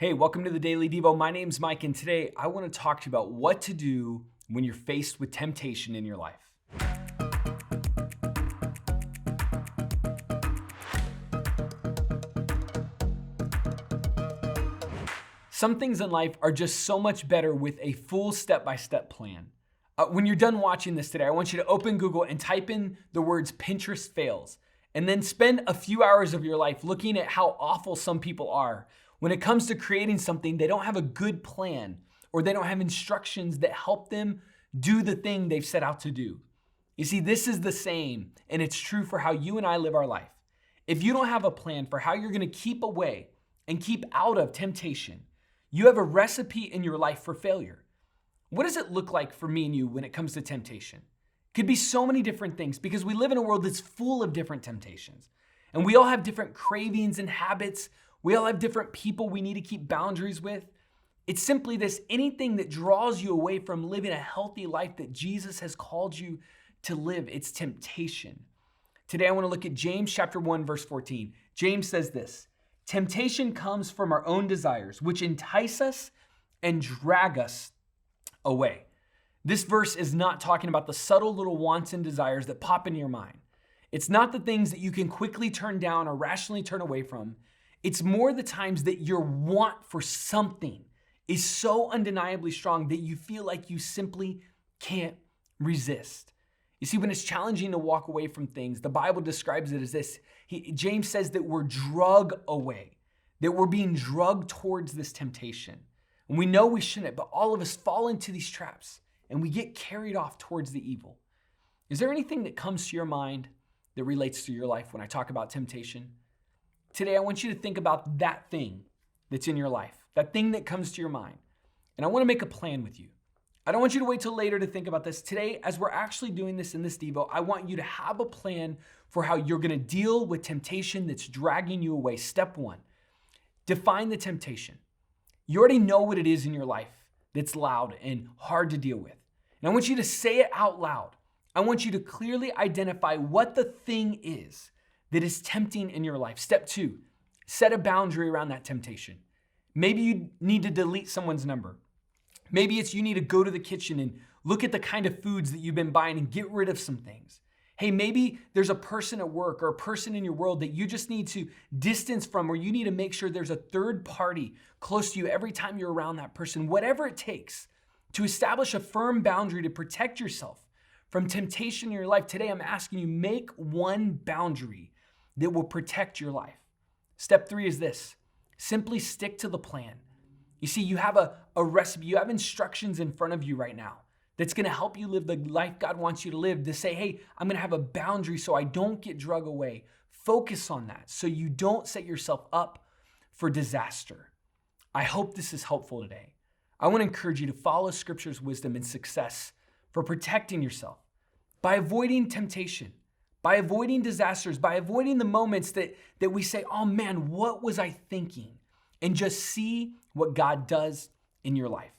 Hey, welcome to the Daily Devo. My name's Mike, and today I want to talk to you about what to do when you're faced with temptation in your life. Some things in life are just so much better with a full step-by-step plan. When you're done watching this today, I want you to open Google and type in the words Pinterest fails, and then spend a few hours of your life looking at how awful some people are. When it comes to creating something, they don't have a good plan, or they don't have instructions that help them do the thing they've set out to do. You see, this is the same, and it's true for how you and I live our life. If you don't have a plan for how you're going to keep away and keep out of temptation, you have a recipe in your life for failure. What does it look like for me and you when it comes to temptation? It could be so many different things because we live in a world that's full of different temptations. And we all have different cravings and habits. We all have different people we need to keep boundaries with. It's simply this: anything that draws you away from living a healthy life that Jesus has called you to live, it's temptation. Today I want to look at James chapter 1, verse 14. James says this: temptation comes from our own desires, which entice us and drag us away. This verse is not talking about the subtle little wants and desires that pop into your mind. It's not the things that you can quickly turn down or rationally turn away from. It's more the times that your want for something is so undeniably strong that you feel like you simply can't resist. You see, when it's challenging to walk away from things, the Bible describes it as this. James says that we're drug away, that we're being drugged towards this temptation. And we know we shouldn't, but all of us fall into these traps and we get carried off towards the evil. Is there anything that comes to your mind that relates to your life when I talk about temptation? Today, I want you to think about that thing that's in your life, that thing that comes to your mind. And I want to make a plan with you. I don't want you to wait till later to think about this. Today, as we're actually doing this in this Devo, I want you to have a plan for how you're going to deal with temptation that's dragging you away. Step one, define the temptation. You already know what it is in your life that's loud and hard to deal with. And I want you to say it out loud. I want you to clearly identify what the thing is that is tempting in your life. Step two, set a boundary around that temptation. Maybe you need to delete someone's number. Maybe it's you need to go to the kitchen and look at the kind of foods that you've been buying and get rid of some things. Hey, maybe there's a person at work or a person in your world that you just need to distance from, or you need to make sure there's a third party close to you every time you're around that person. Whatever it takes to establish a firm boundary to protect yourself from temptation in your life. Today, I'm asking you, make one boundary that will protect your life. Step three is this: simply stick to the plan. You see, you have a recipe, you have instructions in front of you right now that's going to help you live the life God wants you to live, to say, hey, I'm going to have a boundary so I don't get drug away. Focus on that so you don't set yourself up for disaster. I hope this is helpful today. I want to encourage you to follow Scripture's wisdom and success for protecting yourself by avoiding temptation, by avoiding disasters, by avoiding the moments that we say, oh man, what was I thinking? And just see what God does in your life.